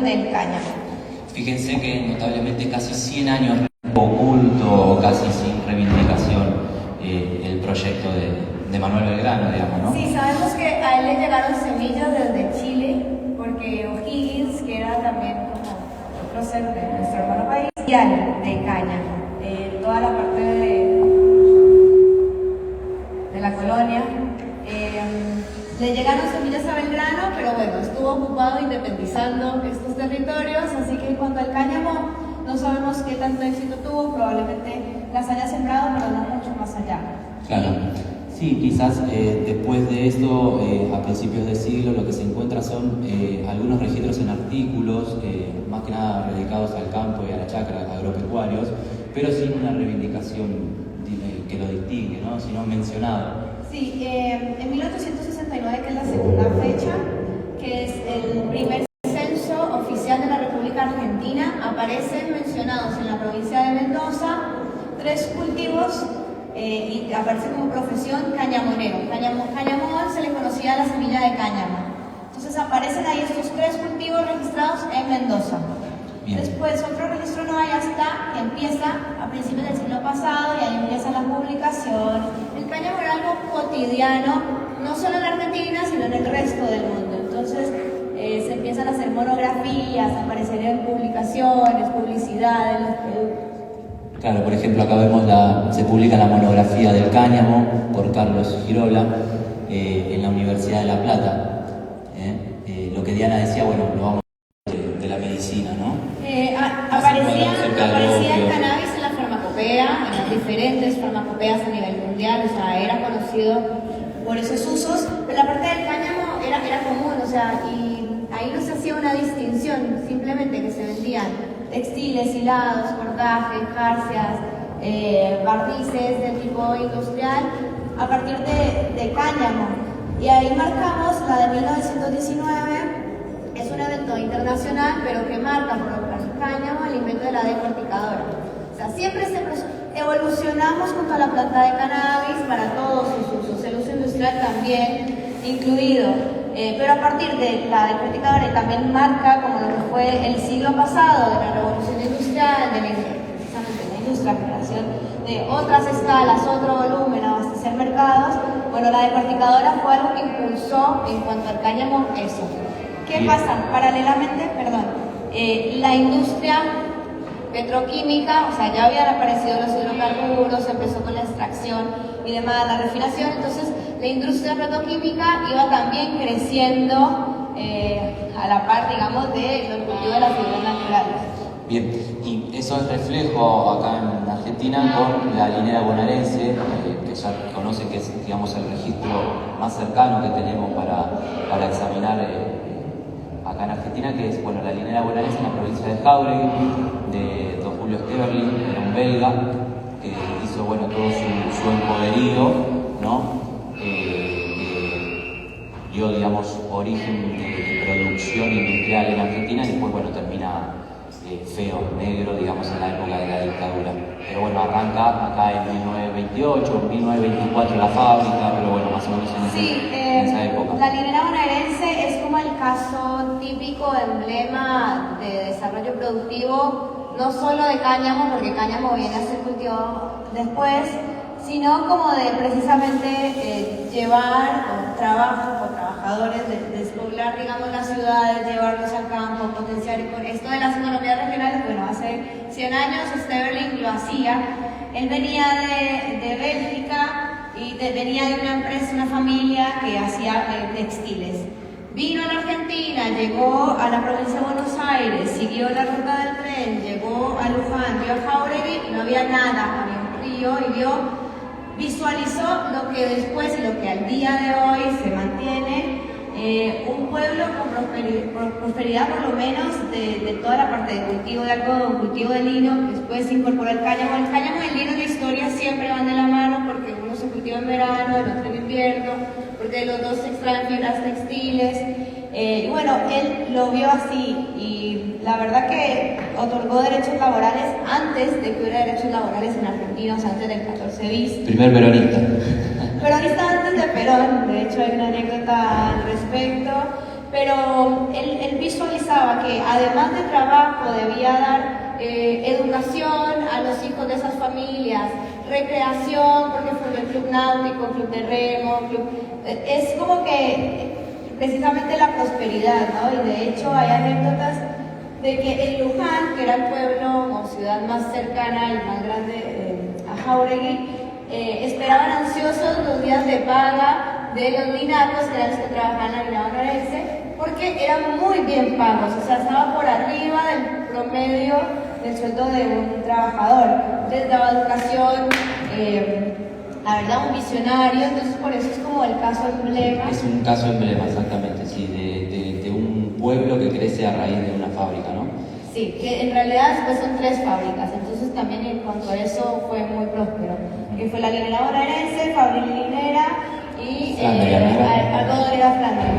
del cáñamo. Fíjense que notablemente casi 100 años oculto o casi sin reivindicación el proyecto de Manuel Belgrano, digamos, ¿no? Sí, sabemos que a él le llegaron semillas desde Chile, porque O'Higgins, que era también como otro ser de nuestro hermano país, de cáñamo, toda la parte de la colonia. Le llegaron semillas a Belgrano, pero bueno, estuvo ocupado independizando estos territorios, así que en cuanto al cáñamo, no sabemos qué tanto éxito tuvo, probablemente las haya sembrado, pero no mucho más allá. Claro. Sí, quizás después de esto, a principios de siglo, lo que se encuentra son algunos registros en artículos, más que nada dedicados al campo y a la chacra, agropecuarios, pero sin una reivindicación que lo distingue, ¿no? Sino mencionado. Sí, en 1869, que es la segunda fecha, que es el primer censo oficial de la República Argentina, aparecen mencionados en la provincia de Mendoza 3 cultivos y aparece como profesión cañamonero. Cañamón se le conocía a la semilla de cáñamo. Entonces aparecen ahí estos 3 cultivos registrados en Mendoza. Bien. Después otro registro no hay hasta que empieza a principios del siglo pasado y ahí empieza la publicación. El cáñamo era algo cotidiano, no solo en Argentina, sino en el resto del mundo. Entonces se empiezan a hacer monografías, a aparecer en publicaciones, publicidades, los productos. Claro, por ejemplo, acá vemos se publica la monografía del cáñamo por Carlos Girola en la Universidad de La Plata. Lo que Diana decía, bueno, lo vamos de la medicina, ¿no? Aparecía el cannabis en la farmacopea, en las diferentes farmacopeas a nivel mundial, o sea, era conocido por esos usos, pero la parte del cáñamo era común, o sea, y ahí no se hacía una distinción, simplemente que se vendían textiles, hilados, cordajes, jarcias, barnices de tipo industrial a partir de cáñamo. Y ahí marcamos la de 1919, es un evento internacional, pero que marca por el cáñamo el invento de la decorticadora. O sea, siempre evolucionamos junto a la planta de cannabis para todos sus usos, el uso industrial también incluido. Pero a partir de la decorticadora y también marca como lo que fue el siglo pasado de la revolución industrial, precisamente la industria, la generación de otras escalas, otro volumen, abastecer mercados. Bueno, la decorticadora fue algo que impulsó en cuanto al cáñamo eso. ¿Qué pasa? Paralelamente, la industria petroquímica, o sea, ya habían aparecido los hidrocarburos, empezó con la extracción y demás, la refinación, entonces la industria petroquímica iba también creciendo a la par, digamos, de los cultivos de las fibras naturales. Bien, y eso es reflejo acá en Argentina con la linera bonaerense, que ya conocen que es, digamos, el registro más cercano que tenemos para examinar acá en Argentina, que es, bueno, la linera bonaerense en la provincia de Jáuregui, de don Julio Esteberlin, un belga, que hizo, bueno, todo su empoderío, ¿no? Dio, digamos, origen de producción industrial en Argentina y después, bueno, termina feo, negro, digamos, en la época de la dictadura. Pero bueno, arranca acá en 1928, 1924 la fábrica, pero bueno, más o menos en esa época. La linera bonaerense es como el caso típico, emblema de desarrollo productivo, no solo de cáñamo, porque cáñamo viene a ser cultivado después, sino como de precisamente llevar trabajo o trabajadores, despoblar, digamos, las ciudades, llevarlos al campo, potenciar con esto de las economías regionales. Bueno, hace 100 años Esteberlin lo hacía. Él venía de Bélgica y venía de una empresa, una familia que hacía textiles. Vino a la Argentina, llegó a la provincia de Buenos Aires, siguió la ruta del tren, llegó a Luján, vio a Jáuregui y no había nada, había un río y visualizó lo que después y lo que al día de hoy se mantiene, un pueblo con prosperidad por lo menos de toda la parte de cultivo de algodón, cultivo de lino, después se incorporó el cáñamo. El cáñamo y el lino en la historia siempre van de la mano porque uno se cultiva en verano, el otro en invierno, porque los dos se extraen fibras textiles. Y bueno, él lo vio así y la verdad que otorgó derechos laborales antes de que hubiera derechos laborales en Argentina, o sea, antes del 14 bis. Primer peronista. Peronista antes de Perón, de hecho hay una anécdota al respecto. pero él visualizaba que además de trabajo debía dar educación a los hijos de esas familias, recreación, porque fundó el club náutico, club de remo, es como que precisamente la prosperidad, ¿no? Y de hecho hay anécdotas de que en Luján, que era el pueblo o ciudad más cercana y más grande a Jáuregui, esperaban ansiosos los días de paga de los minacos, que eran los que trabajaban en la minera bonaerense, porque eran muy bien pagos, o sea, estaba por arriba del promedio del sueldo de un trabajador. Les daba educación, la verdad, un visionario, entonces por eso es como el caso emblema. Es un caso emblema, exactamente, sí, de un pueblo que crece a raíz de una fábrica, ¿no? Sí, que en realidad después son 3 fábricas, entonces también en cuanto a eso fue muy próspero, que fue la linera bonaerense, Fabril Linera y Algodonera Flandria.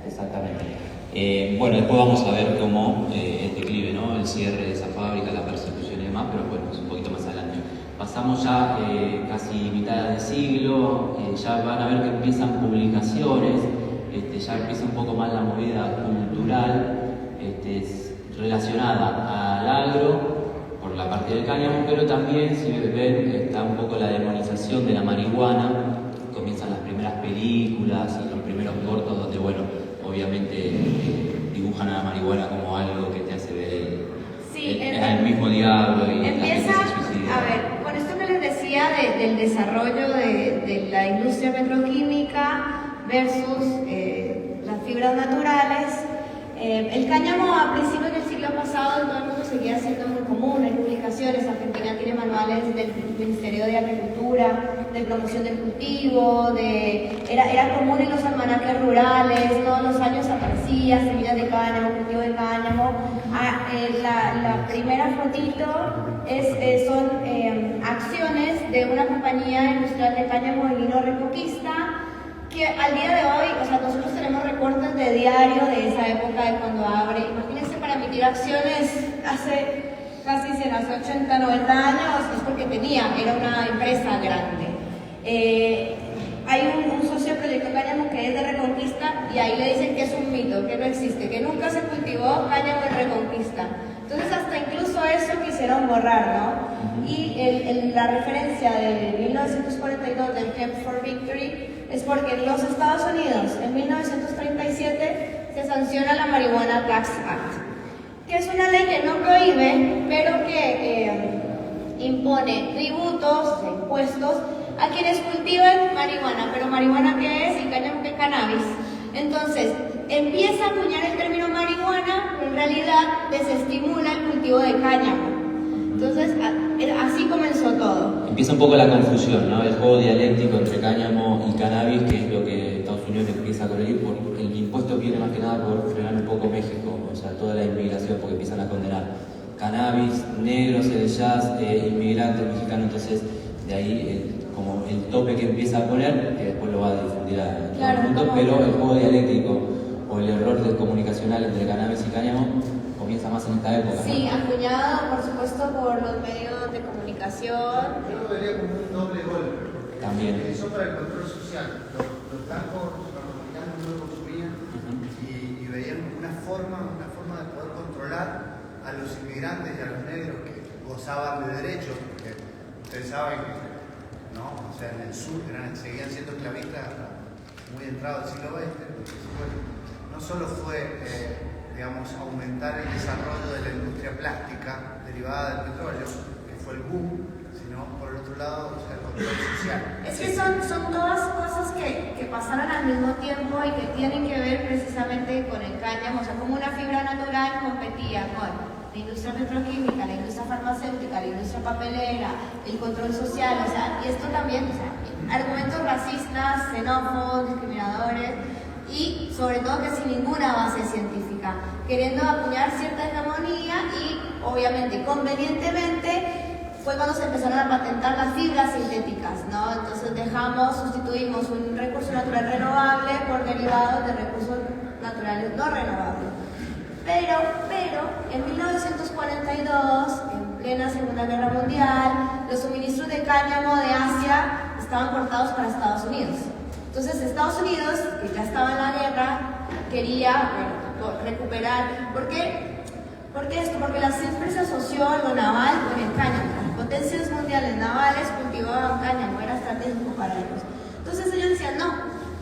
Exactamente. Bueno, después vamos a ver cómo el declive, ¿no? El cierre de esa fábrica, la persecución y demás, pero bueno, es un poquito más adelante. Pasamos ya casi mitad de siglo, ya van a ver que empiezan publicaciones, ya empieza un poco más la movida cultural relacionada al agro por la parte del cáñamo, pero también, si ven, está un poco la demonización de la marihuana. Comienzan las primeras películas y los primeros cortos donde, bueno, obviamente dibujan a la marihuana como algo que te hace ver el mismo diablo y empieza, a ver, con esto que les decía del desarrollo de la industria petroquímica versus las fibras naturales. El cáñamo a principios del siglo pasado en todo el mundo seguía siendo muy común, hay publicaciones, Argentina tiene manuales del Ministerio de Agricultura, de promoción del cultivo, era común en los almanaques rurales, todos los años aparecía semillas de cáñamo, cultivo de cáñamo. La primera fotito son acciones de una compañía industrial de cáñamo de vino Reconquista, que al día de hoy, o sea, nosotros tenemos recortes de diario de esa época de cuando abre. Imagínense, para emitir acciones hace casi 100, hace 80, 90 años, es porque era una empresa grande. Hay un socio del proyecto cáñamo que es de Reconquista y ahí le dicen que es un mito, que no existe, que nunca se cultivó cáñamo en Reconquista. Entonces hasta incluso eso quisieron borrar, ¿no? Y la referencia de 1942 del Camp for Victory es porque en los Estados Unidos, en 1937, se sanciona la Marijuana Tax Act, que es una ley que no prohíbe, pero que impone tributos, impuestos a quienes cultivan marihuana. Pero marihuana, ¿qué es? Y cáñamo, ¿qué? Cannabis. Entonces, empieza a acuñar el término marihuana, pero en realidad desestimula el cultivo de cáñamo. Entonces, así comenzó todo. Empieza un poco la confusión, ¿no? El juego dialéctico entre cáñamo y cannabis, que es lo que Estados Unidos empieza a corregir, porque el impuesto viene más que nada por frenar un poco México, o sea, toda la inmigración, porque empiezan a condenar cannabis, negros, el jazz, inmigrantes mexicanos. Entonces, de ahí como el tope que empieza a poner, que después lo va a difundir a todo el mundo, pero el juego dialéctico o el error comunicacional entre cannabis y cáñamo comienza más en esta época. Sí, ¿no? acuñado, por supuesto, por los medios de comunicación. Yo lo vería como un doble golpe. También. Eso para el control social. Los blancos norteamericanos no lo consumían y veían una forma de poder controlar a los inmigrantes y a los negros que gozaban de derechos, porque ustedes saben que, ¿no? O sea, en el sur seguían siendo esclavistas hasta muy entrado del siglo XX. No solo fue digamos, aumentar el desarrollo de la industria plástica derivada del petróleo, que fue el boom, sino por el otro lado, o sea, el control social. Es que son todas cosas que pasaron al mismo tiempo y que tienen que ver precisamente con el cáñamo, o sea, como una fibra natural competía con la industria petroquímica, la industria farmacéutica, la industria papelera, el control social, o sea, y esto también, o sea, argumentos racistas, xenófobos, discriminadores, y sobre todo que sin ninguna base científica, queriendo acuñar cierta hegemonía y obviamente convenientemente fue cuando se empezaron a patentar las fibras sintéticas, ¿no? Entonces sustituimos un recurso natural renovable por derivados de recursos naturales no renovables. Pero en 1942, en plena Segunda Guerra Mundial, los suministros de cáñamo de Asia estaban cortados para Estados Unidos. Entonces Estados Unidos, que ya estaba en la guerra, quería recuperar. ¿Por qué? Porque esto, porque la siempre se asoció lo naval con el cáñamo. Las potencias mundiales navales cultivaban cáñamo, era estratégico para ellos. Entonces ellos decían, no,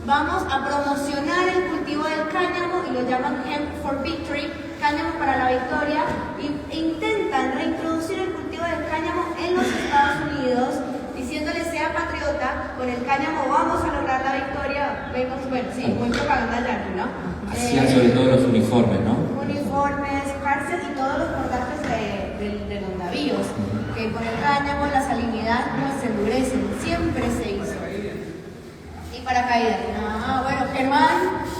vamos a promocionar el cultivo del cáñamo y lo llaman Hemp for Victory, cáñamo para la victoria, e intentan reintroducir el cultivo del cáñamo en los Estados Unidos, diciéndole sea patriota, con el cáñamo vamos a lograr la victoria. Vemos, bueno, sí, muy propaganda yankee, ¿no? Hacían sobre todo los uniformes, ¿no? Uniformes, cárcel y todos los cordajes de los navíos, que con el cáñamo la salinidad no se endurecen, siempre se hizo. Y paracaídas. Bueno, Germán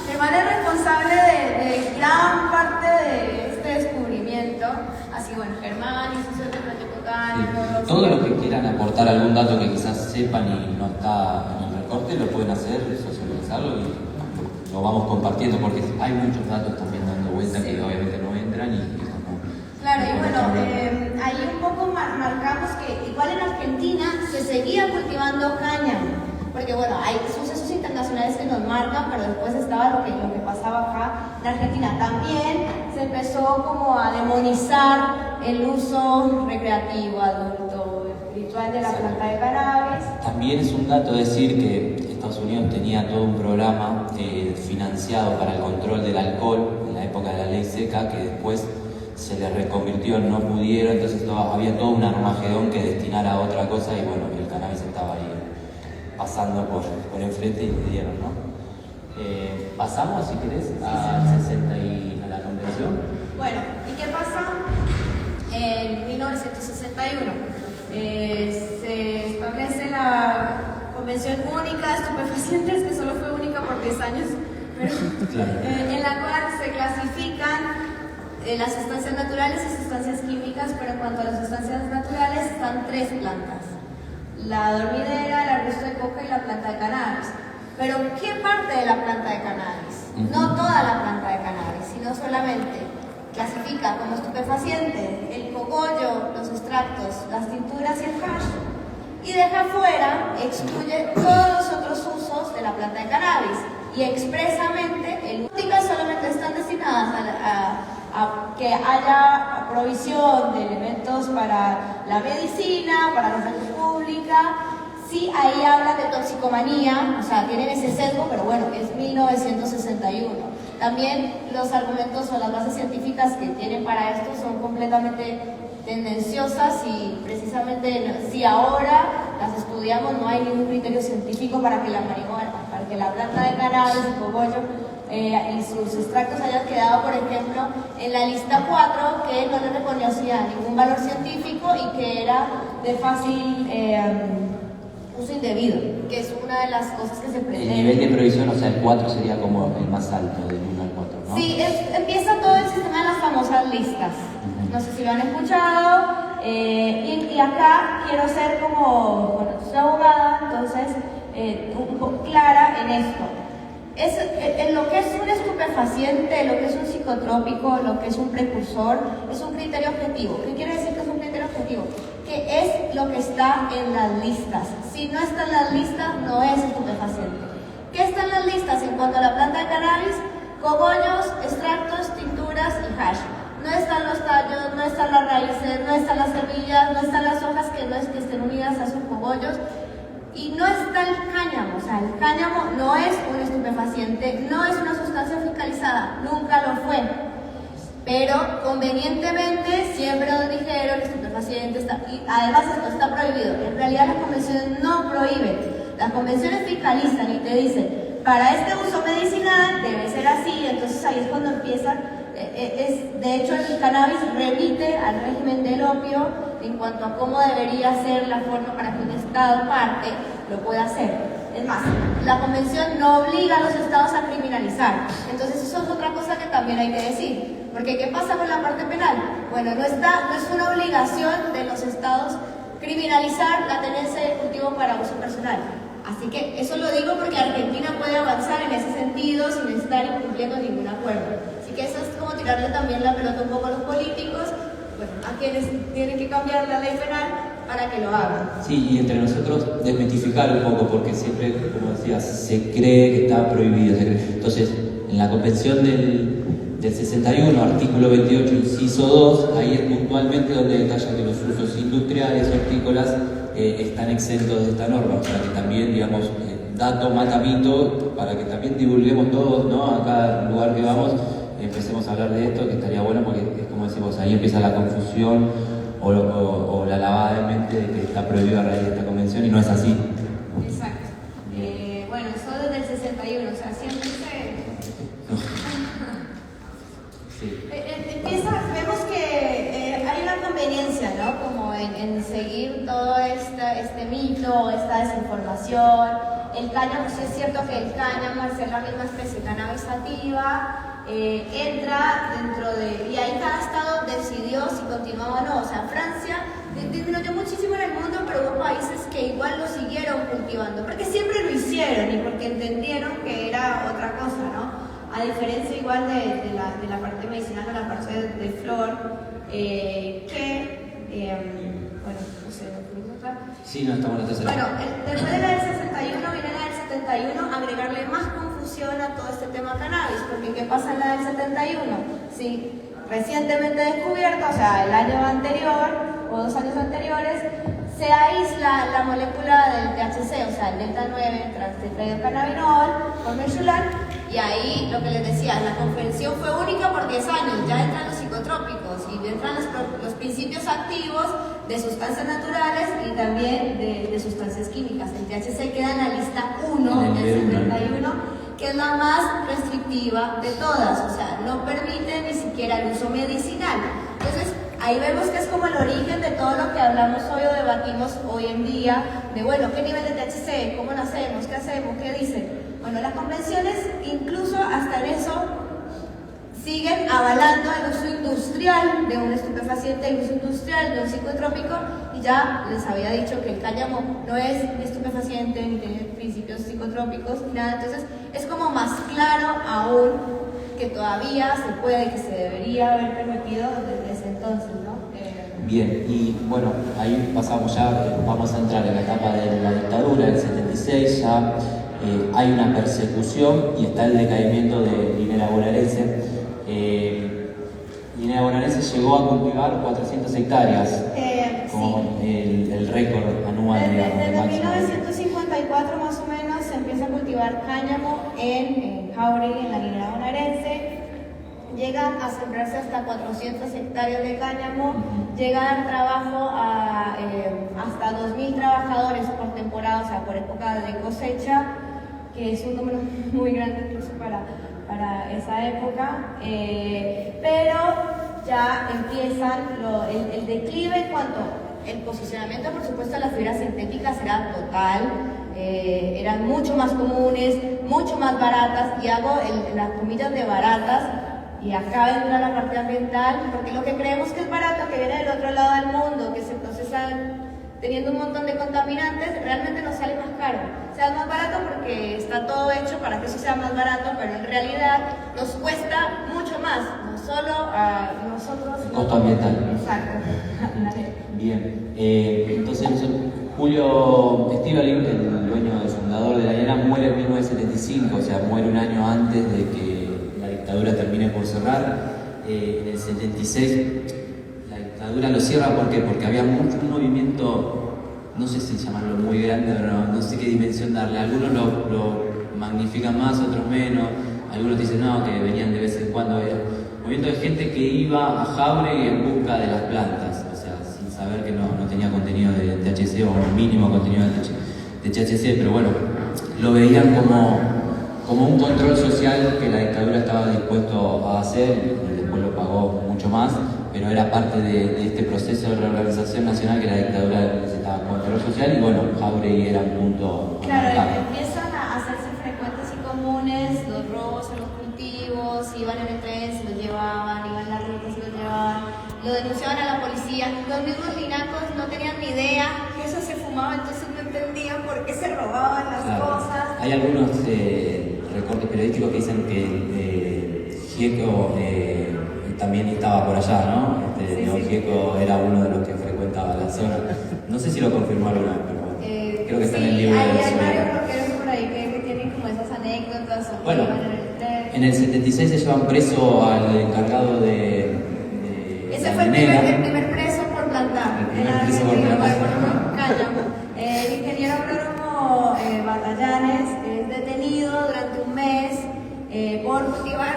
es responsable de gran parte de este descubrimiento. Así bueno, Germán y socio del proyecto Cáñamo. Todo lo que quieran aportar algún dato que quizás sepan y no está en el recorte, lo pueden hacer, socializarlo y lo vamos compartiendo porque hay muchos datos también dando vuelta que obviamente no entran y como... Claro, y bueno, ahí un poco marcamos que igual en Argentina se seguía cultivando cáñamo, porque bueno, hay sucesos internacionales que nos marcan, pero después estaba lo que pasaba acá en Argentina. También se empezó como a demonizar el uso recreativo, adulto, espiritual de la planta de cannabis. También es un dato decir que Estados Unidos tenía todo un programa financiado para el control del alcohol en la época de la ley seca, que después se le reconvirtió en no pudieron, entonces había todo un armagedón que destinara a otra cosa y bueno, el cannabis estaba ahí pasando por enfrente y le dieron, ¿no? Pasamos, si querés, al 60 y a la convención. Bueno, ¿y qué pasa? En 1961 se establece la Convención Única de Estupefacientes, que solo fue única por 10 años, pero, claro. En la cual se clasifican las sustancias naturales y sustancias químicas, pero en cuanto a las sustancias naturales están 3 plantas: la dormidera, el arbusto de coca y la planta de cannabis. Pero ¿qué parte de la planta de cannabis? No toda la planta de cannabis, sino solamente clasifica como estupefaciente el cogollo, los extractos, las tinturas y el hash, y deja fuera, excluye todos los otros usos de la planta de cannabis, y expresamente el solamente están destinadas a que haya provisión de elementos para la medicina, para la salud pública. Sí, ahí habla de toxicomanía, o sea, tienen ese sesgo, pero bueno, es 1961. También los argumentos o las bases científicas que tienen para esto son completamente tendenciosas y precisamente si ahora las estudiamos no hay ningún criterio científico para que la marihuana, para que la planta de cannabis, el cogollo y sus extractos hayan quedado, por ejemplo, en la lista 4, que no le reconocía ningún valor científico y que era de fácil uso indebido, que es una de las cosas que se pretende. El nivel de prohibición, o sea, el 4 sería como el más alto, del 1 al 4, ¿no? Sí, empieza todo el sistema de las famosas listas. No sé si lo han escuchado. Y acá quiero ser como, bueno, soy abogada, entonces un poco clara en esto. En lo que es un estupefaciente, lo que es un psicotrópico, lo que es un precursor, es un criterio objetivo. ¿Qué quiere decir que es un criterio objetivo? Que es lo que está en las listas. Si no está en las listas, no es estupefaciente. ¿Qué está en las listas en cuanto a la planta de cannabis? Cogollos, extractos, tinturas y hash. No están los tallos, no están las raíces, no están las semillas, no están las hojas que no es que estén unidas a sus cogollos. Y no está el cáñamo, o sea, el cáñamo no es un estupefaciente, no es una sustancia fiscalizada, nunca lo fue. Pero convenientemente siempre nos dijeron el estupefaciente está, y además esto está prohibido. En realidad las convenciones no prohíben, las convenciones fiscalizan y te dicen, para este uso medicinal debe ser así, entonces ahí es cuando empiezan. De hecho, el cannabis remite al régimen del opio en cuanto a cómo debería ser la forma para que un Estado parte lo pueda hacer. Es más, la convención no obliga a los Estados a criminalizar. Entonces eso es otra cosa que también hay que decir. Porque ¿qué pasa con la parte penal? Bueno, no es una obligación de los Estados criminalizar la tenencia de cultivo para uso personal. Así que eso lo digo porque Argentina puede avanzar en ese sentido sin estar incumpliendo ningún acuerdo. Así que eso es como tirarle también la pelota un poco a los políticos, bueno, a quienes tienen que cambiar la ley penal para que lo hagan. Sí, y entre nosotros desmitificar un poco, porque siempre, como decías, se cree que está prohibido. Entonces, en en la Convención del 61, artículo 28, inciso 2, ahí es puntualmente donde detalla que los usos industriales hortícolas están exentos de esta norma, para que también, digamos, dato mata mito, para que también divulguemos todos, ¿no? A cada lugar que vamos, empecemos a hablar de esto, que estaría bueno porque es como decimos, ahí empieza la confusión o la lavada de mente de que está prohibido a raíz de esta convención y no es así. Exacto. Bueno, eso desde el 61, o sea, siempre vemos que hay una conveniencia, ¿no? Como en seguir todo este mito, esta desinformación. El cáñamo, sí es cierto que el cáñamo, al ser la misma especie cannabis sativa, entra dentro de... Y ahí cada estado decidió si continuaba o no. O sea, Francia disminuyó muchísimo en el mundo, pero hubo países que igual lo siguieron cultivando, porque siempre lo hicieron y porque entendieron que era otra cosa, ¿no? A diferencia igual de la parte medicinal o la parte de flor, bueno, no sé, otra. Sí, no, estamos en la tercera. Bueno, después de la del 61 viene la del 71, agregarle más confusión a todo este tema cannabis, porque ¿qué pasa en la del 71? Sí, recientemente descubierta, o sea, el año anterior o 2 años anteriores, se aísla la molécula del THC, o sea, el delta 9, tetrahidrocannabinol, con mensular, y ahí lo que les decía, la convención fue única por 10 años, ya entran los psicotrópicos y entran los principios activos de sustancias naturales y también de sustancias químicas. El THC queda en la lista 1 del 71, que es la más restrictiva de todas, o sea, no permite ni siquiera el uso medicinal. Entonces, ahí vemos que es como el origen de todo lo que hablamos hoy o debatimos hoy en día, de bueno, ¿qué nivel de THC? ¿Cómo lo hacemos? ¿Qué hacemos? ¿Qué dicen? Bueno, las convenciones, incluso hasta en eso, siguen avalando el uso industrial de un estupefaciente, el uso industrial de un psicotrópico, y ya les había dicho que el cáñamo no es ni estupefaciente, ni tiene principios psicotrópicos, ni nada. Entonces, es como más claro aún que todavía se puede, que se debería haber permitido desde ese entonces, ¿no? Bien, y bueno, ahí pasamos ya, vamos a entrar en la etapa de la dictadura, del 76, ya hay una persecución y está el decaimiento de Linera bonaerense. Linera bonaerense llegó a cultivar 400 hectáreas, como sí, el récord anual, Desde 1954 más o menos se empieza a cultivar cáñamo en Jauregui, en la Linera bonaerense. Llegan a sembrarse hasta 400 hectáreas de cáñamo, llega a dar trabajo a hasta 2.000 trabajadores por temporada, o sea, por época de cosecha, que es un número muy grande incluso para esa época, pero ya empiezan el declive en cuanto el posicionamiento, por supuesto, de las fibras sintéticas era total, eran mucho más comunes, mucho más baratas, y hago las comillas de baratas, y acá vendrá la parte ambiental, porque lo que creemos que es barato, que viene del otro lado del mundo, que se procesan teniendo un montón de contaminantes, realmente nos sale más caro. O sea, es más barato porque está todo hecho para que eso sea más barato, pero en realidad nos cuesta mucho más, no solo a nosotros. El costo ambiental. Exacto. Bien, entonces Julio Estíbaliz, el dueño, el fundador de la Linera, muere en 1975, o sea, muere un año antes de que la dictadura termine por cerrar. En el 76 la dictadura lo cierra, ¿por qué? Porque había un movimiento, no sé si llamarlo muy grande, pero no sé qué dimensión darle. Algunos lo magnifican más, otros menos. Algunos dicen no, que venían de vez en cuando. Era un movimiento de gente que iba a Jauregui en busca de las plantas, o sea, sin saber que no tenía contenido de THC o un mínimo contenido de THC, pero bueno, lo veían como un control social que la dictadura estaba dispuesto a hacer, y después lo pagó mucho más, pero era parte de este proceso de reorganización nacional que la dictadura necesitaba, control social, y bueno, Jauregui era un punto. Claro, empiezan a hacerse frecuentes y comunes los robos en los cultivos, iban en el tren, se los llevaban, iban en las rutas, se los llevaban, lo denunciaban a la policía. Los mismos linacos no tenían ni idea que eso se fumaba, entonces no entendían por qué se robaban las cosas. Hay algunos recortes periodísticos que dicen que Gieco también estaba por allá, ¿no? Sí. Gieco era uno de los que frecuentaba la zona. No sé si lo confirmaron, pero bueno, creo que está en el libro. Hay varios rockeros por ahí que tienen como esas anécdotas. Bueno, En el 76 se llevan preso al encargado de Ese la fue el minera. primer preso por plantar. El primer preso por plantar. Cáñamo. El ingeniero agrónomo Batallanes es detenido durante un mes por cultivar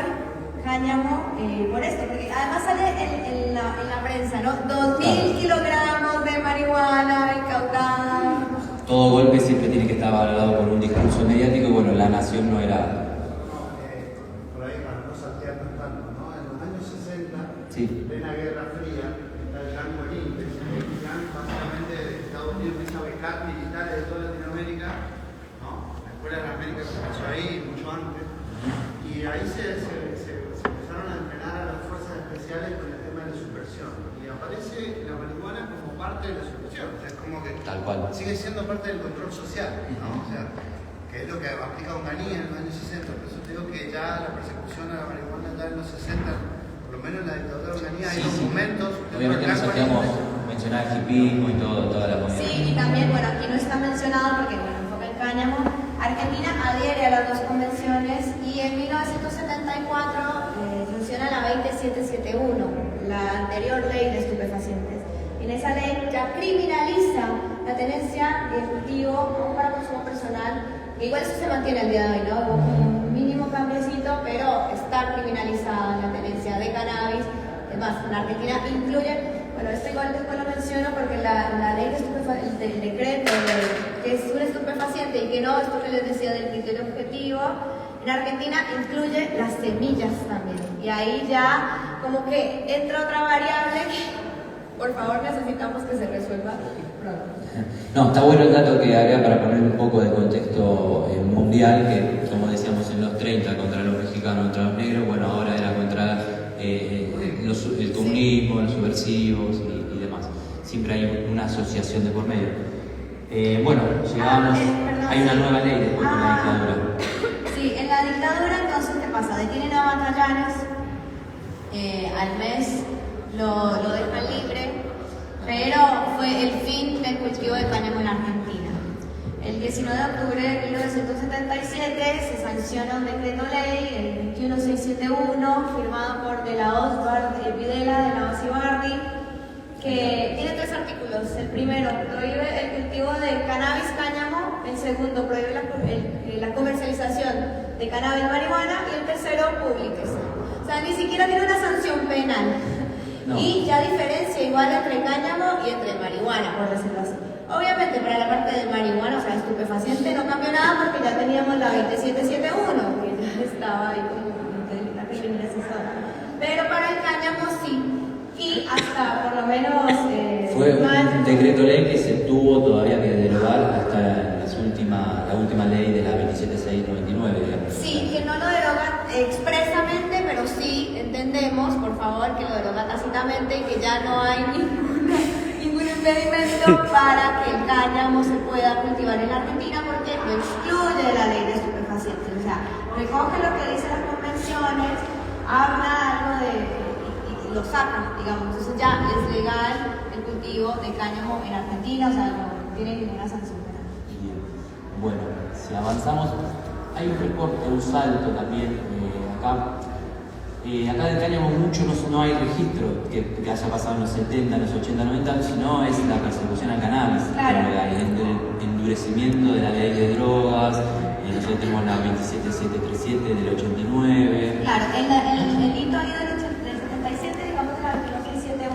cáñamo por esto, porque además sale en la prensa, ¿no? 2.000 kilogramos de marihuana incautada. Todo golpe siempre tiene que estar avalado por un discurso mediático y bueno, La Nación no era... Por ahí para no saltearnos tanto, ¿no? En los años 60, Sí. plena Guerra Fría, está el Gran Molín, que es un plan básicamente de Estados Unidos empieza a becar militares de toda Latinoamérica, ¿no? La Escuela de las Américas comenzó ahí, mucho antes, y ahí se empezaron a entrenar a las fuerzas especiales con el tema de la subversión, y aparece la marihuana como parte de la subversión, o sea, es como que Tal cual. sigue siendo parte del control social, ¿no? O sea, que es lo que aplica Onganía en los años 60, por eso te digo que ya la persecución a la marihuana ya en los 60, por lo menos en la dictadura de Onganía, hay documentos. Obviamente nos salteamos mencionar el hipismo y toda la comunidad. Sí, y también, bueno, aquí no está mencionado porque, bueno, enfoca el cáñamo. Argentina adhiere a las dos convenciones y en 1974 funciona la 20771, la anterior ley de estupefacientes. En esa ley ya criminaliza la tenencia de cultivo aún para consumo personal, que igual eso se mantiene al día de hoy, ¿no? Hubo un mínimo cambiecito, pero está criminalizada la tenencia de cannabis. Es más, en Argentina incluye, bueno, esto igual después lo menciono porque la ley de estupefacientes, el decreto que es un estupefaciente y que no, esto que les decía del criterio objetivo, en Argentina incluye las semillas también. Y ahí ya como que entra otra variable que, por favor, necesitamos que se resuelva pronto. No, está bueno el dato que agrega para poner un poco de contexto mundial, que como decíamos en los 30 contra los mexicanos, contra los negros, bueno, ahora era contra el comunismo, los subversivos y demás. Siempre hay una asociación de por medio. Bueno, llegamos, hay una nueva ley después de la dictadura. Sí, en la dictadura entonces, ¿qué pasa? Detienen a Batallanes, al mes lo dejan libre, pero fue el fin del cultivo de cáñamo en Argentina. El 19 de octubre de 1977 se sanciona un decreto ley, el 21671, firmado por De la Hoz, Videla, De la Hoz y Bardi, que tiene 3 artículos. El primero, prohíbe el cultivo de cannabis cáñamo. El segundo, prohíbe la comercialización de cannabis marihuana. Y el tercero, públiquese. O sea, ni siquiera tiene una sanción penal. No. Y ya diferencia igual entre cáñamo y entre marihuana, por decirlo así. Obviamente para la parte del marihuana, o sea, estupefaciente, no cambió nada porque ya teníamos la 20771, que ya estaba ahí como la criminalización. Pero para el cáñamo sí. Y hasta por lo menos... fue un decreto ley que se tuvo todavía que derogar hasta la última ley de la 27699, digamos. Sí, que no lo deroga expresamente, pero sí entendemos, por favor, que lo deroga tácitamente y que ya no hay ningún impedimento para que el cáñamo se pueda cultivar en la Argentina porque lo excluye la ley de estupefacientes. O sea, recoge lo que dicen las convenciones, habla algo y lo saca, digamos. Entonces ya es legal el cultivo de cáñamo en Argentina, o sea, no tiene ninguna sanción penal. Bien. Bueno, si avanzamos, hay un recorte, un salto también acá. Acá del cáñamo mucho no hay registro que haya pasado en los 70, en los 80, 90, sino es la persecución al cannabis, claro. El endurecimiento de la ley de drogas. Nosotros tenemos la 27737 del 89. Claro, el hito ahí del 77, digamos, de la 21671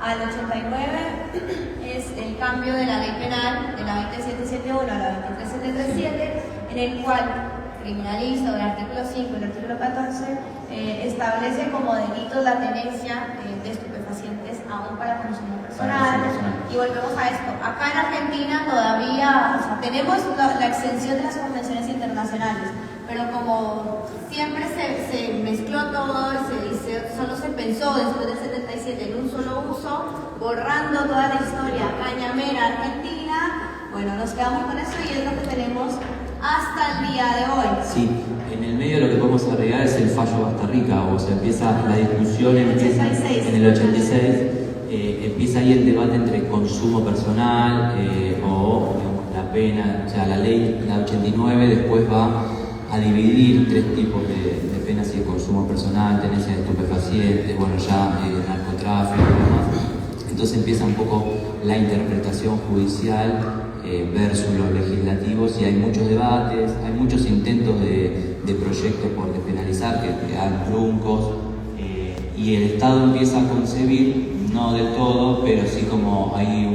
al 89 es el cambio de la ley penal de la 27771 a la 23737, en el cual criminaliza, o el artículo 5 y el artículo 14, establece como delitos la tenencia de estupefacientes aún para consumo personal. Y volvemos a esto. Acá en Argentina todavía, o sea, tenemos la exención de las convenciones internacionales, pero como siempre se mezcló todo y solo se pensó después del 77 en un solo uso, borrando toda la historia cañamera argentina, bueno, nos quedamos con eso y es lo que tenemos hasta el día de hoy. Sí, en el medio lo que podemos agregar es el fallo Bastarrica, o sea, empieza la discusión en el 86, empieza ahí el debate entre consumo personal o digamos, la pena, o sea, la ley, la 89, después va a dividir 3 tipos de sí, consumo personal, tenencia de estupefacientes, bueno, ya narcotráfico y demás. Entonces empieza un poco la interpretación judicial versus los legislativos, y hay muchos debates, hay muchos intentos de proyectos por despenalizar que dan truncos, y el Estado empieza a concebir, no del todo, pero sí como hay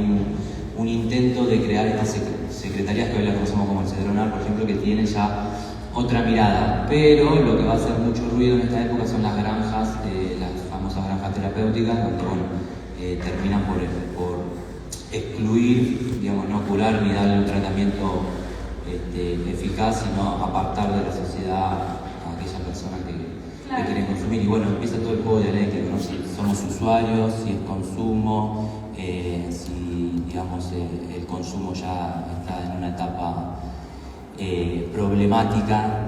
un intento de crear estas secretarías que hoy las conocemos como el CEDRONAR, por ejemplo, que tienen ya otra mirada, pero lo que va a hacer mucho ruido en esta época son las granjas, las famosas granjas terapéuticas, donde bueno, terminan por excluir, digamos, no curar ni darle un tratamiento eficaz, sino apartar de la sociedad a aquellas personas que quieren consumir. Y bueno, empieza todo el juego dialéctico, ¿no? Si somos usuarios, si es consumo, si digamos el consumo ya está en una etapa problemática.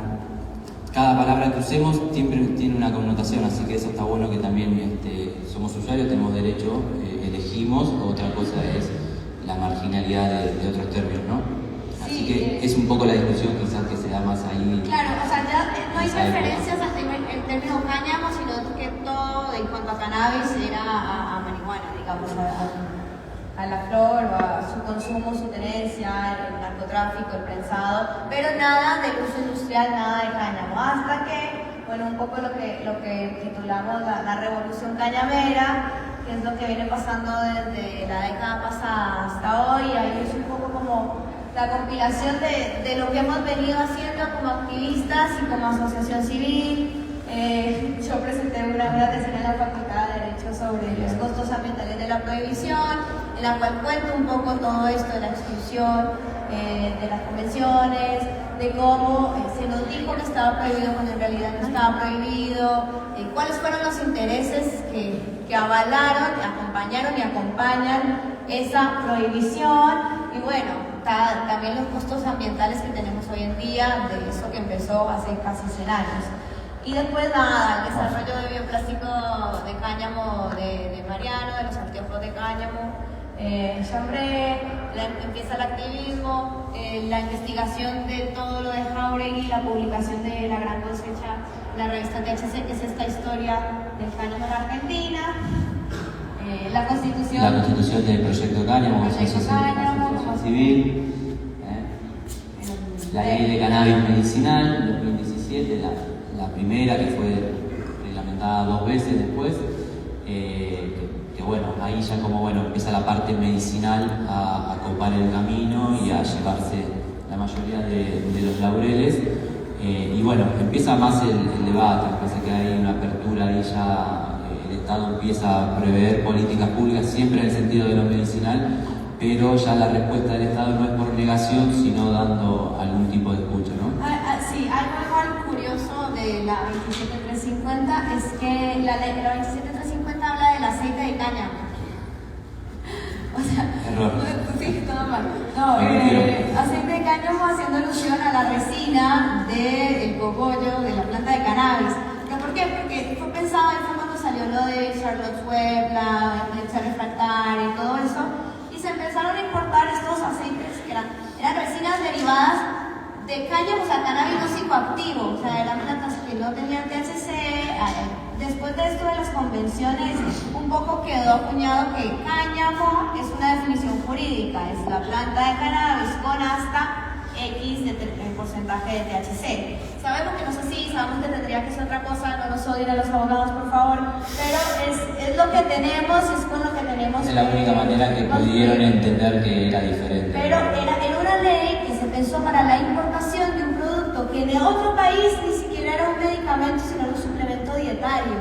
Cada palabra que usemos siempre tiene una connotación, así que eso está bueno, que también somos usuarios, tenemos derecho, elegimos. Otra cosa es la marginalidad de otros términos, ¿no? Así que es un poco la discusión quizás que se da más ahí. Claro, o sea, ya no hay referencias al término cáñamo, sino que todo en cuanto a cannabis era a marihuana, digamos, a la flor, o a su consumo, su tenencia, el narcotráfico, el prensado, pero nada del uso industrial, nada de cáñamo, hasta que, bueno, un poco lo que titulamos la revolución cañamera, que es lo que viene pasando desde la década pasada hasta hoy. Ahí es un poco como la compilación de lo que hemos venido haciendo como activistas y como asociación civil. Yo presenté una tesis en la Facultad de Derecho sobre los costos ambientales de la prohibición, en la cual cuento un poco todo esto de la exclusión, de las convenciones, de cómo se nos dijo que estaba prohibido cuando en realidad no estaba prohibido, cuáles fueron los intereses que avalaron, acompañaron y acompañan esa prohibición, y bueno, también los costos ambientales que tenemos hoy en día de eso que empezó hace casi 100 años. Y después nada, el desarrollo de bioplástico de cáñamo de Mariano, de los anteojos de cáñamo, Chambré, empieza el activismo, la investigación de todo lo de Jáuregui, la publicación de La Gran Cosecha, la revista THC, que es esta historia del cáñamo en Argentina, la constitución del proyecto cáñamo, asociación civil, la ley de cannabis medicinal, 2017, la primera, que fue reglamentada 2 veces después, que bueno, ahí ya como bueno, empieza la parte medicinal a copar el camino y a llevarse la mayoría de los laureles, y bueno, empieza más el debate, parece que hay una apertura ahí ya, el Estado empieza a prever políticas públicas siempre en el sentido de lo medicinal, pero ya la respuesta del Estado no es por negación, sino dando algún tipo de escucha, ¿no? Sí, algo igual curioso de la 27350 es que la 27350 habla del aceite de cáñamo. O sea, error. Sí, todo mal. No, aceite de cáñamo haciendo alusión a la resina del cogollo de la planta de cannabis. ¿Pero por qué? Porque fue pensado, y fue cuando salió lo de Charlotte's Web, la epilepsia refractaria y todo eso, y se empezaron a importar estos aceites que eran resinas derivadas de cáñamo, o sea, cannabis no psicoactivo, o sea, eran plantas que no tenían THC. Después de esto de las convenciones, un poco quedó acuñado que cáñamo es una definición jurídica, es la planta de cannabis con hasta X de porcentaje de THC. Sabemos que no es así, sabemos que tendría que ser otra cosa, no nos odien a los abogados, por favor, pero es lo que tenemos, es con lo que tenemos. Es la única manera que pudieron entender que era diferente. Pero era una ley que se pensó para la importación de un producto que de otro país ni siquiera era un medicamento, sino un suplemento dietario.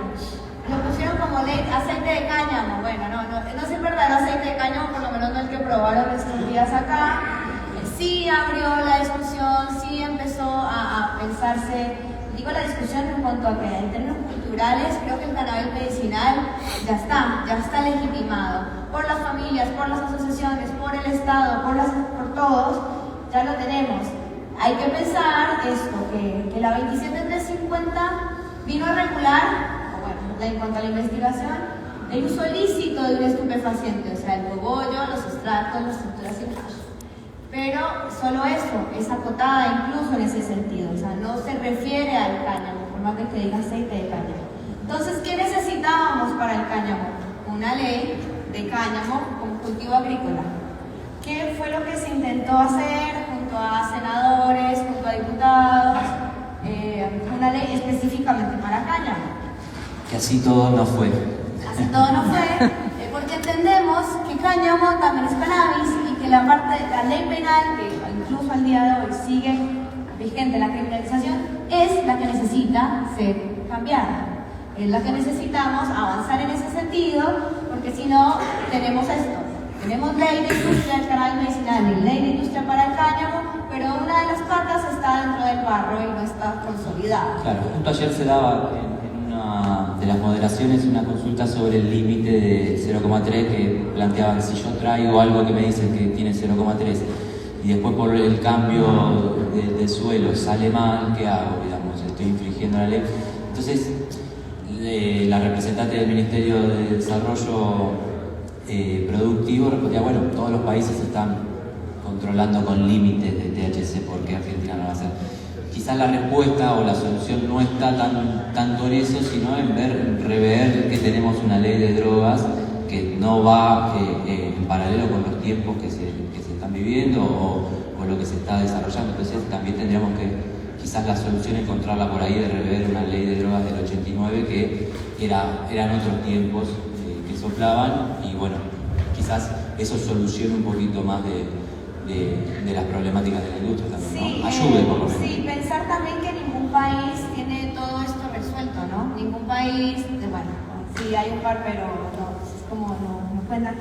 Lo pusieron como ley, aceite de cáñamo. Bueno, no es el verdadero aceite de cáñamo, por lo menos no el que probaron estos días acá. Sí abrió la discusión, sí empezó a pensarse, digo la discusión en cuanto a que en términos culturales creo que el cannabis medicinal ya está legitimado por las familias, por las asociaciones, por el Estado, por todos, ya lo tenemos. Hay que pensar esto, que la 27350 vino a regular, en cuanto a la investigación, el uso ilícito de un estupefaciente, o sea, el cogollo, los extractos, las estructuras y hash. Pero solo eso es acotada incluso en ese sentido, o sea, no se refiere al cáñamo, por más de que diga aceite de cáñamo. Entonces, ¿qué necesitábamos para el cáñamo? Una ley de cáñamo como cultivo agrícola. ¿Qué fue lo que se intentó hacer junto a senadores, junto a diputados? Una ley específicamente para cáñamo. Que así todo no fue. Así todo no fue, porque entendemos que cáñamo también es cannabis y que la ley penal, que incluso al día de hoy sigue vigente la criminalización, es la que necesita ser cambiada. Es la que necesitamos avanzar en ese sentido, porque si no, tenemos esto. Tenemos ley de industria del cannabis medicinal y ley de industria para el cáñamo, pero una de las patas está dentro del barro y no está consolidada. Claro, justo ayer se daba en una de las moderaciones una consulta sobre el límite de 0,3 que planteaban si yo traigo algo que me dicen que tiene 0,3 y después por el cambio de suelo sale mal, ¿qué hago? Digamos, estoy infringiendo la ley. Entonces, la representante del Ministerio de Desarrollo Productivo respondía, bueno, todos los países están controlando con límites de THC, ¿por qué Argentina no va a hacer? Quizás la respuesta o la solución no está tanto en eso, sino en rever que tenemos una ley de drogas que no va en paralelo con los tiempos que se están viviendo o lo que se está desarrollando. Entonces también tendríamos que quizás la solución encontrarla por ahí de rever una ley de drogas del 89 que eran otros tiempos que soplaban y bueno, quizás eso solucione un poquito más de las problemáticas de la industria también, sí, ¿no? Ayude por lo menos. Sí, pensar también que ningún país tiene todo esto resuelto, ¿no? Ningún país, bueno, sí hay un par, pero no, es como no cuentan.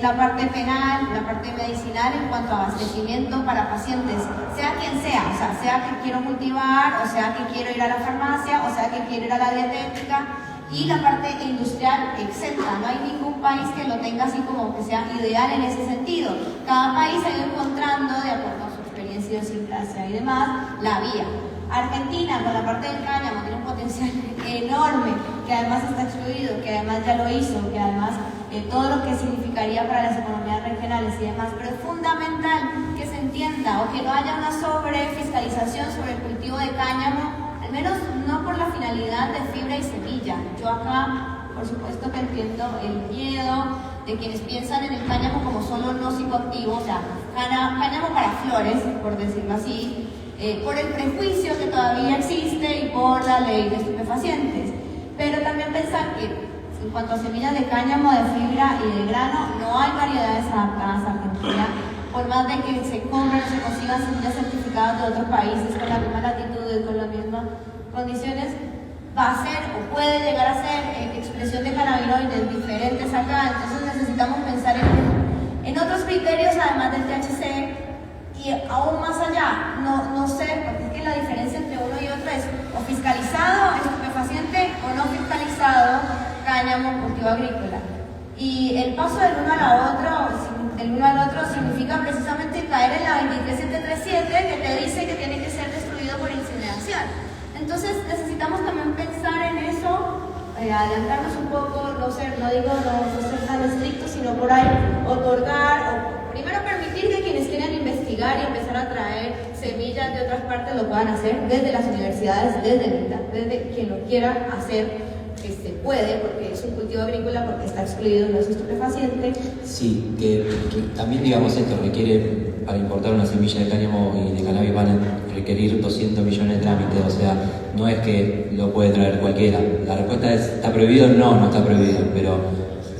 La parte penal, la parte medicinal en cuanto a abastecimiento para pacientes, sea quien sea, o sea que quiero cultivar, o sea que quiero ir a la farmacia, o sea que quiero ir a la dietética. Y la parte industrial exenta, no hay ningún país que lo tenga así como que sea ideal en ese sentido. Cada país ha ido encontrando, de acuerdo a su experiencia, idiosincrasia y demás, la vía. Argentina, con la parte del cáñamo, tiene un potencial enorme, que además está excluido, que además ya lo hizo, que además todo lo que significaría para las economías regionales y demás, pero es fundamental que se entienda o que no haya una sobrefiscalización sobre el cultivo de cáñamo, al menos no por la finalidad de fibra y semilla. Yo acá, por supuesto que entiendo el miedo de quienes piensan en el cáñamo como solo no psicoactivo, o sea, cáñamo para flores, por decirlo así, por el prejuicio que todavía existe y por la ley de estupefacientes. Pero también pensar que en cuanto a semillas de cáñamo, de fibra y de grano, no hay variedades adaptadas a Argentina, por más de que se compren o se consigan semillas certificadas de otros países con la misma latitud, con las mismas condiciones, va a ser o puede llegar a ser expresión de cannabinoides diferentes acá. Entonces necesitamos pensar en otros criterios además del THC y aún más allá, no sé, porque es que la diferencia entre uno y otro es o fiscalizado, estupefaciente o no fiscalizado, cáñamo, cultivo agrícola. Y el paso del uno al otro significa precisamente caer en la 23737 que te dice que tiene que ser destruido por incineración. Entonces necesitamos también pensar en eso, adelantarnos un poco, no ser tan estrictos, sino por ahí otorgar, o primero permitir que quienes quieran investigar y empezar a traer semillas de otras partes lo puedan hacer desde las universidades, desde quien lo quiera hacer. Que se puede, porque es un cultivo agrícola, porque está excluido, no es estupefaciente. Sí, que también digamos esto requiere, para importar una semilla de cáñamo y de cannabis van a requerir 200 millones de trámites, o sea, no es que lo puede traer cualquiera. La respuesta es, ¿está prohibido? No está prohibido, pero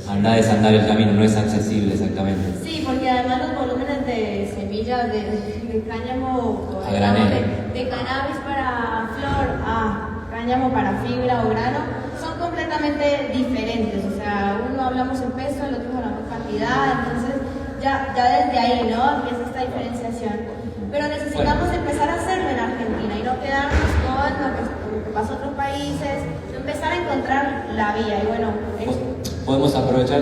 anda a desandar el camino, no es accesible exactamente. Sí, porque además los volúmenes de semillas de cáñamo, a granel, de cannabis para flor a cáñamo para fibra o grano, son completamente diferentes, o sea, uno hablamos en peso, el otro hablamos en cantidad, entonces ya desde ahí, ¿no? Empieza esta diferenciación. Pero necesitamos empezar a hacerlo en Argentina y no quedarnos con lo que pasa en otros países, empezar a encontrar la vía. Y bueno, podemos aprovechar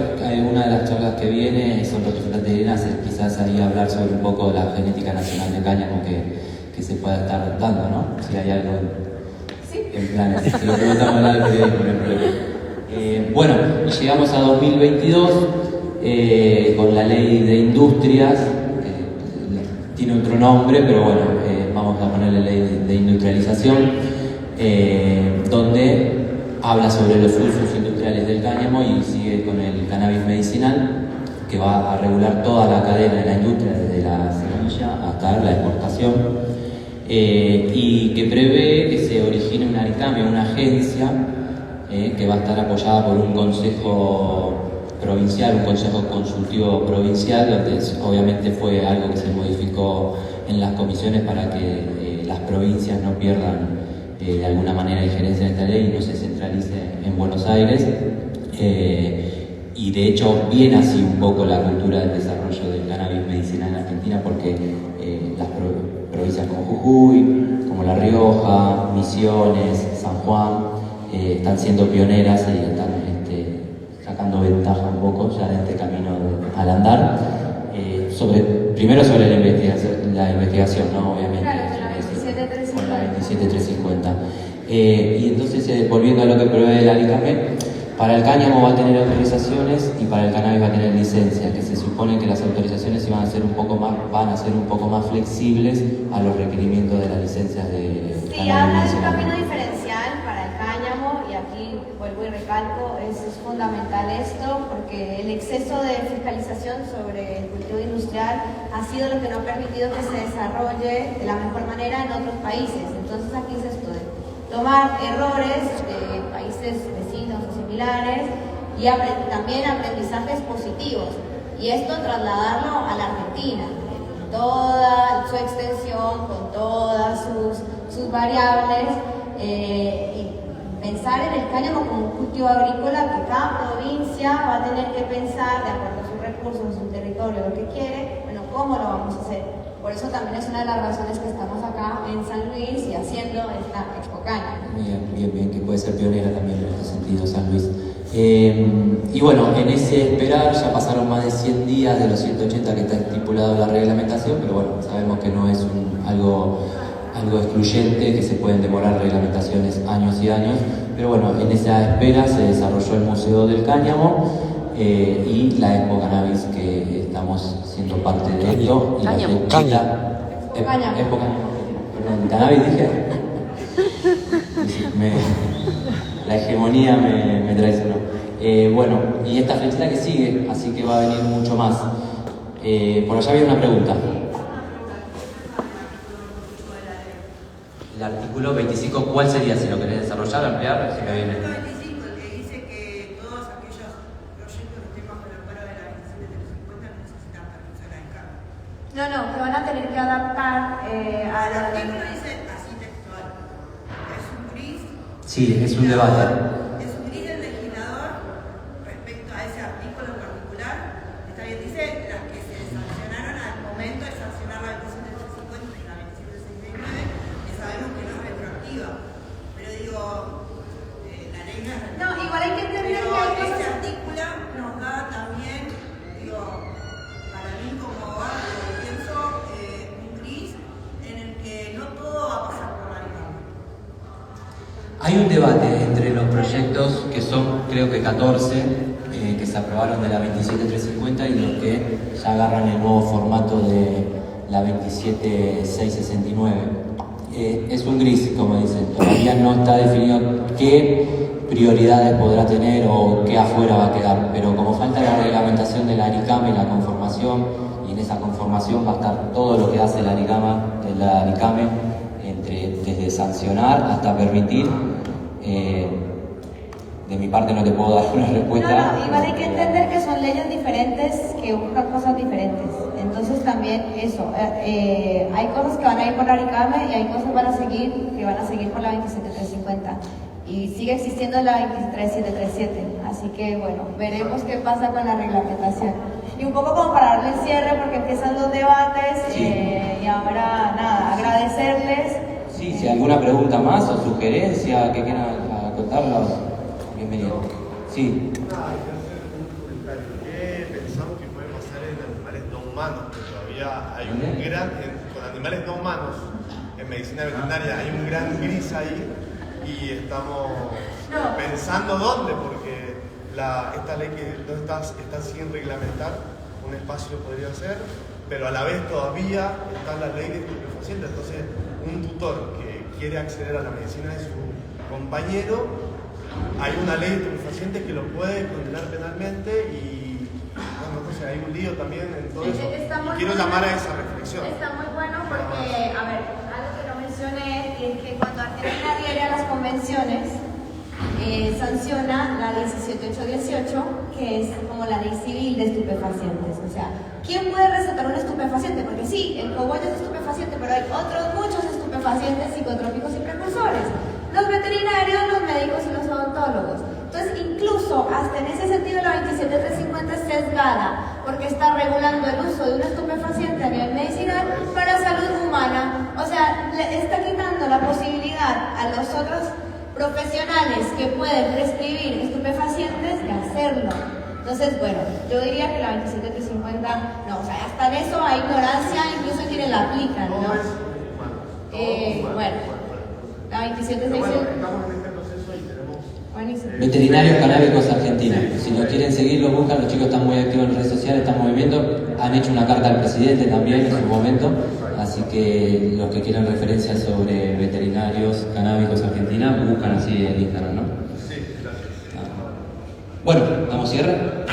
una de las charlas que viene, son representantes de INASE, quizás ahí hablar sobre un poco la genética nacional de cáñamo que se pueda estar dando, ¿no? Si hay algo en planes, se lo preguntamos al lado del periodismo, no hay problema. Bueno, llegamos a 2022 con la ley de industrias, tiene otro nombre, pero bueno, vamos a ponerle ley de industrialización. donde habla sobre los usos industriales del cáñamo y sigue con el cannabis medicinal, que va a regular toda la cadena de la industria, desde la semilla hasta la exportación, y que prevé que se origine una ARICAME, una agencia, que va a estar apoyada por un consejo provincial, un consejo consultivo provincial, donde obviamente fue algo que se modificó en las comisiones para que las provincias no pierdan de alguna manera injerencia en esta ley y no se centralice en Buenos Aires. Y de hecho viene así un poco la cultura del desarrollo del cannabis medicinal en Argentina, porque las provincias como Jujuy, como La Rioja, Misiones, San Juan, están siendo pioneras y están sacando ventaja un poco ya de este camino al andar. Primero sobre la investigación, ¿no? Obviamente. Claro, con la 27350. Con la 27350. Y entonces, volviendo a lo que prevé el ARICAME, para el cáñamo va a tener autorizaciones y para el cannabis va a tener licencias, que se supone que las autorizaciones van a ser un poco más flexibles a los requerimientos de las licencias de Sí, cannabis habla de un medicinal. camino diferencial para el cáñamo, y aquí vuelvo y recalco, es fundamental esto, porque el exceso de fiscalización sobre el cultivo industrial ha sido lo que no ha permitido que se desarrolle de la mejor manera en otros países. Entonces aquí es esto de tomar errores de países vecinos o similares y también aprendizajes positivos, y esto trasladarlo a la Argentina en toda su extensión, con todas sus variables, y pensar en el cáñamo como un cultivo agrícola que cada provincia va a tener que pensar de acuerdo a sus recursos, a su territorio, lo que quiere, bueno, cómo lo vamos a hacer. Por eso también es una de las razones que estamos acá en San Luis y haciendo esta Expo Cáñamo. Bien, que puede ser pionera también en este sentido San Luis. Y bueno, en ese esperar ya pasaron más de 100 días de los 180 que está estipulado en la reglamentación, pero bueno, sabemos que no es algo excluyente, que se pueden demorar reglamentaciones años y años, pero bueno, en esa espera se desarrolló el Museo del Cáñamo y la Expo Cannabis, que estamos siendo parte de esto. Cáñamo. Expo Cáñamo. Perdón, Cannabis dije. La hegemonía me traicionó. Bueno, y esta flechita que sigue, así que va a venir mucho más. Por allá había una pregunta. El artículo 25, ¿cuál sería? Si lo querés desarrollar, ampliar, si me viene. El artículo 25, el que dice que todos aquellos proyectos que estén bajo el amparo de la 27350 necesitan permiso de la ENCAP. No, que van a tener que adaptar a El la... artículo dice así textual. Es un gris. Sí, es un debate. Es un gris del legislador respecto a ese artículo en particular. Está bien, dice las que se sancionaron al momento de sancionar la 27350 y la 27669, que sabemos que no es retroactiva. Pero digo, la ley no es retroactiva. No, igual hay que entender Pero que hay este cosas... artículo nos da también, digo, para mí como abogado, pienso un gris en el que no todo va a pasar por la ley. Hay un debate entre los proyectos, que son creo que 14, que se aprobaron de la 27350 y los que ya agarran el nuevo formato de la 27669. Es un gris, como dicen, todavía no está definido qué prioridades podrá tener o qué afuera va a quedar, pero como falta la reglamentación de la ARICAME y la conformación, y en esa conformación va a estar todo lo que hace la ARICAME, desde sancionar hasta permitir. De mi parte no te puedo dar una respuesta. No, igual hay que entender que son leyes diferentes que buscan cosas diferentes. Entonces también eso, hay cosas que van a ir por la ARICAME y hay cosas que van a seguir por la 27350. Y sigue existiendo la 23737. Así que bueno, veremos qué pasa con la reglamentación. Y un poco como para darle el cierre, porque empiezan los debates, Sí. Y ahora nada, agradecerles. Sí, si hay alguna pregunta más o sugerencia que quieran contarnos, bienvenido. Sí. Nada, hay que hacer un comentario. ¿Qué pensamos que puede pasar en animales no humanos? Que todavía hay un gran, con animales no humanos, en medicina veterinaria hay un gran gris ahí y estamos pensando dónde, porque esta ley que no está sin reglamentar, un espacio podría ser, pero a la vez todavía está la ley de estupefacientes. Entonces, un tutor que quiere acceder a la medicina de su compañero, hay una ley de estupefacientes que lo puede condenar penalmente y bueno, entonces hay un lío también en todo eso. Y quiero llamar a esa reflexión. Está muy bueno porque, a ver, algo que no mencioné es que cuando Argentina adhiere a las convenciones, sanciona la 17818, que es como la ley civil de estupefacientes. O sea, ¿quién puede recetar un estupefaciente? Porque sí, el cogollo es estupefaciente, pero hay otros muchos estupefacientes psicotrópicos y precursores. Los veterinarios, los médicos y los odontólogos. Entonces, incluso hasta en ese sentido la 27350 es sesgada, porque está regulando el uso de un estupefaciente a nivel medicinal para salud humana. O sea, le está quitando la posibilidad a los otros profesionales que pueden prescribir estupefacientes de hacerlo. Entonces, bueno, yo diría que la 27350, no, o sea, hasta en eso hay ignorancia, incluso en quienes la aplican, ¿no? Bueno, la 27600. Estamos en este proceso y tenemos... Buenísimo. Veterinarios Canábicos Argentina. Si lo quieren seguir, lo buscan. Los chicos están muy activos en redes sociales, están moviendo. Han hecho una carta al presidente también en su momento. Así que los que quieran referencias sobre Veterinarios Canábicos Argentina, buscan así en Instagram, ¿no? Sí, gracias. Bueno, damos cierre.